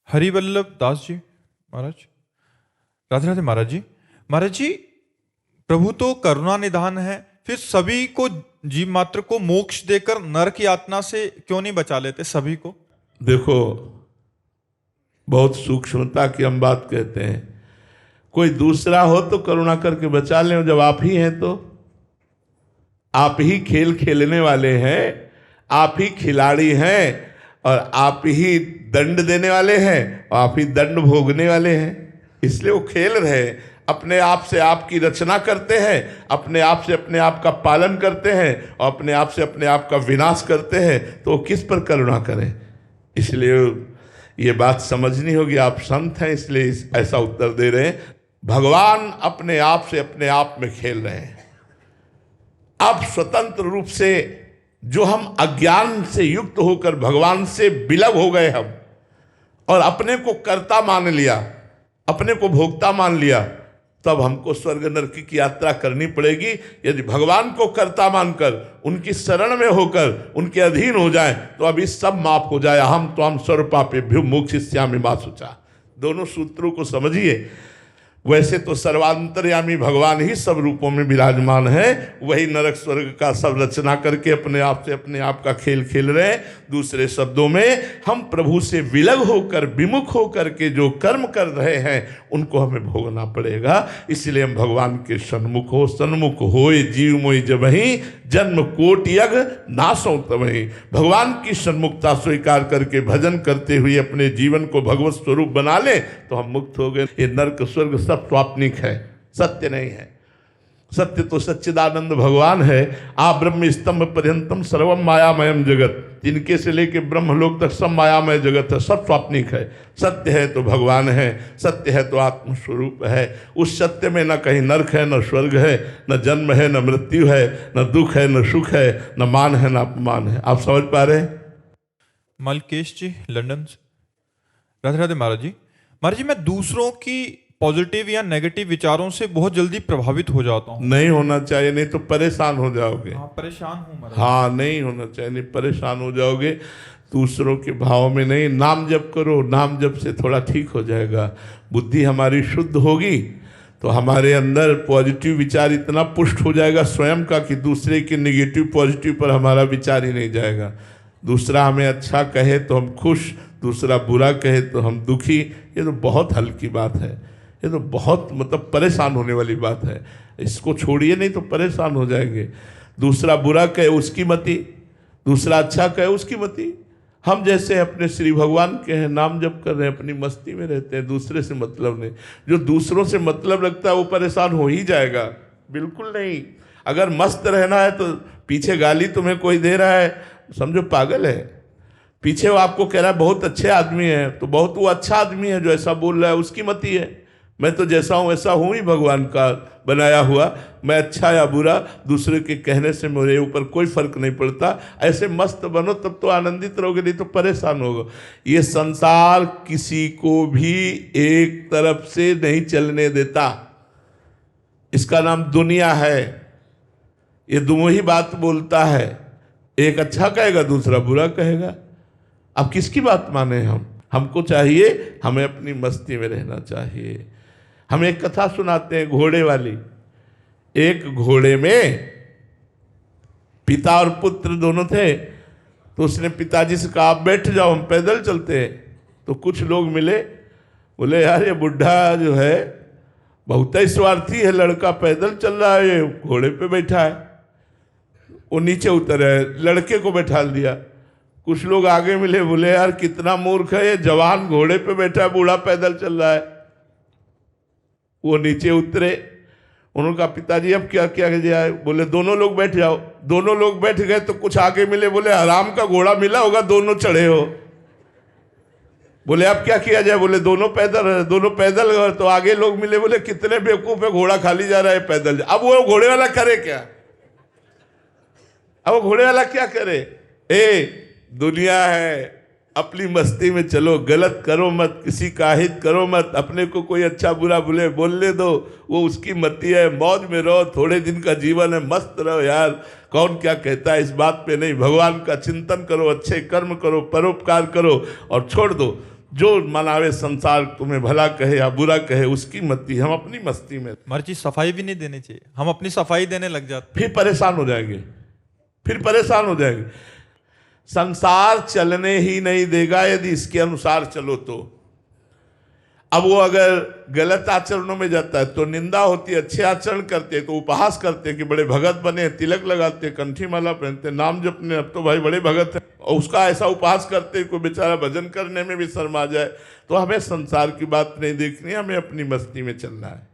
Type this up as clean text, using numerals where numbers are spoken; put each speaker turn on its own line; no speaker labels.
हरिवल्लभ दास जी महाराज, राधे राधे महाराज जी। महाराज जी, प्रभु तो करुणा निधान है, फिर सभी को, जीव मात्र को मोक्ष देकर नरक यातना से क्यों नहीं बचा लेते सभी को?
देखो, बहुत सूक्ष्मता की हम बात कहते हैं। कोई दूसरा हो तो करुणा करके बचा लें, जब आप ही हैं तो आप ही खेल खेलने वाले हैं, आप ही खिलाड़ी हैं और आप ही दंड देने वाले हैं और आप ही दंड भोगने वाले हैं। इसलिए वो खेल रहे हैं, अपने आप से आपकी रचना करते हैं, अपने आप से अपने आप का पालन करते हैं और अपने आप से अपने आप का विनाश करते हैं, तो वो किस पर करुणा करें? इसलिए ये बात समझनी होगी। आप संत हैं इसलिए ऐसा उत्तर दे रहे हैं। भगवान अपने आप से अपने आप में खेल रहे हैं। अब स्वतंत्र रूप से जो हम अज्ञान से युक्त होकर भगवान से विलग हो गए हम और अपने को कर्ता मान लिया, अपने को भोक्ता मान लिया, तब हमको स्वर्ग नरक की यात्रा करनी पड़ेगी। यदि भगवान को कर्ता मानकर उनकी शरण में होकर उनके अधीन हो जाए तो अभी सब माफ हो जाए। हम तो हम सर्वपापेभ्यो मोक्षयिष्यामि मा शुचा। दोनों सूत्रों को समझिए। वैसे तो सर्वांतर्यामी भगवान ही सब रूपों में विराजमान है, वही नरक स्वर्ग का सब रचना करके अपने आप से अपने आप का खेल खेल रहे हैं। दूसरे शब्दों में, हम प्रभु से विलग होकर विमुख होकर के जो कर्म कर रहे हैं उनको हमें भोगना पड़ेगा। इसलिए हम भगवान के सन्मुख होए जीव मोहि जबहि जन्म कोटि यज्ञ नासों तबहि। भगवान की सन्मुखता स्वीकार करके भजन करते हुए अपने जीवन को भगवत स्वरूप बना ले तो हम मुक्त हो गए। ये नरक स्वर्ग सब स्वाप्निक है, सत्य नहीं है। सत्य तो सच्चिदानंद भगवान है। आ ब्रह्म स्तंभ पर्यंतम सर्वम मायामयम जगत। जिनके से लेके ब्रह्मलोक तक सब मायामय जगत है, सब स्वाप्निक है। सत्य है तो भगवान है, सत्य है तो आत्मस्वरूप है। उस सत्य में न कहीं नरक है, न स्वर्ग है, न जन्म है, न मृत्यु है, न दुख है, न सुख है, न मान है, न अपमान है। आप समझ पा रहे हैं?
मलकेश जी, लंदन से। राधे राधे महाराज जी। महाराज जी, मैं दूसरों की पॉजिटिव या नेगेटिव विचारों से बहुत जल्दी प्रभावित हो जाता हूँ।
नहीं होना चाहिए, नहीं तो परेशान हो जाओगे।
हाँ, परेशान हूँ महाराज।
हाँ, नहीं होना चाहिए, नहीं परेशान हो जाओगे। दूसरों के भाव में नहीं। नाम जप करो, नाम जप से थोड़ा ठीक हो जाएगा। बुद्धि हमारी शुद्ध होगी तो हमारे अंदर पॉजिटिव विचार इतना पुष्ट हो जाएगा स्वयं का कि दूसरे के निगेटिव पॉजिटिव पर हमारा विचार ही नहीं जाएगा। दूसरा हमें अच्छा कहे तो हम खुश, दूसरा बुरा कहे तो हम दुखी। ये तो बहुत हल्की बात है, ये तो बहुत मतलब परेशान होने वाली बात है। इसको छोड़िए, नहीं तो परेशान हो जाएंगे। दूसरा बुरा कहे उसकी मति, दूसरा अच्छा कहे उसकी मति। हम जैसे अपने श्री भगवान के हैं, नाम जप कर रहे हैं, अपनी मस्ती में रहते हैं, दूसरे से मतलब नहीं। जो दूसरों से मतलब रखता है वो परेशान हो ही जाएगा। बिल्कुल नहीं। अगर मस्त रहना है तो पीछे गाली तुम्हें कोई दे रहा है, समझो पागल है। पीछे वो आपको कह रहा है बहुत अच्छे आदमी है, तो बहुत वो अच्छा आदमी है जो ऐसा बोल रहा है, उसकी मति है। मैं तो जैसा हूँ वैसा हूँ ही, भगवान का बनाया हुआ। मैं अच्छा या बुरा दूसरे के कहने से मेरे ऊपर कोई फर्क नहीं पड़ता। ऐसे मस्त बनो तब तो आनंदित रहोगे, नहीं तो परेशान होगे। ये संसार किसी को भी एक तरफ से नहीं चलने देता। इसका नाम दुनिया है। ये दोनों ही बात बोलता है, एक अच्छा कहेगा दूसरा बुरा कहेगा। अब किसकी बात माने हम? हमको चाहिए, हमें अपनी मस्ती में रहना चाहिए। हम एक कथा सुनाते हैं घोड़े वाली। एक घोड़े में पिता और पुत्र दोनों थे, तो उसने पिताजी से कहा आप बैठ जाओ, हम पैदल चलते हैं। तो कुछ लोग मिले, बोले यार ये बुढ़ा जो है बहुत ही स्वार्थी है, लड़का पैदल चल रहा है, ये घोड़े पे बैठा है। वो नीचे उतर है, लड़के को बैठा दिया। कुछ लोग आगे मिले, बोले यार कितना मूर्ख है, ये जवान घोड़े पे बैठा है, बूढ़ा पैदल चल रहा है। वो नीचे उतरे। उन्होंने कहा पिताजी अब क्या किया जाए? बोले दोनों लोग बैठ जाओ। दोनों लोग बैठ गए तो कुछ आगे मिले, बोले आराम का घोड़ा मिला होगा, दोनों चढ़े हो। बोले अब क्या किया जाए? बोले दोनों पैदल गए। तो आगे लोग मिले, बोले कितने बेवकूफ है, घोड़ा खाली जा रहा है, पैदल। अब वो घोड़े वाला करे क्या? अब वो घोड़े वाला क्या करे? दुनिया है, अपनी मस्ती में चलो, गलत करो मत, किसी का हित करो मत, अपने को कोई अच्छा बुरा बोलने दो, वो उसकी मति है। मौज में रहो, थोड़े दिन का जीवन है, मस्त रहो यार। कौन क्या कहता है इस बात पे नहीं। भगवान का चिंतन करो, अच्छे कर्म करो, परोपकार करो और छोड़ दो। जो मनावे संसार तुम्हें भला कहे या बुरा कहे उसकी मस्ती, हम अपनी मस्ती में।
महाराज जी सफाई भी नहीं देनी चाहिए, हम अपनी सफाई देने लग जाते।
फिर परेशान हो जाएंगे, फिर परेशान हो जाएंगे। संसार चलने ही नहीं देगा यदि इसके अनुसार चलो तो। अब वो अगर गलत आचरणों में जाता है तो निंदा होती है, अच्छे आचरण करते तो उपहास करते कि बड़े भगत बने, तिलक लगाते, कंठी माला पहनते, नाम जपने, अब तो भाई बड़े भगत हैं, और उसका ऐसा उपहास करते कोई बेचारा भजन करने में भी शर्मा जाए। तो हमें संसार की बात नहीं देखनी है, हमें अपनी मस्ती में चलना है।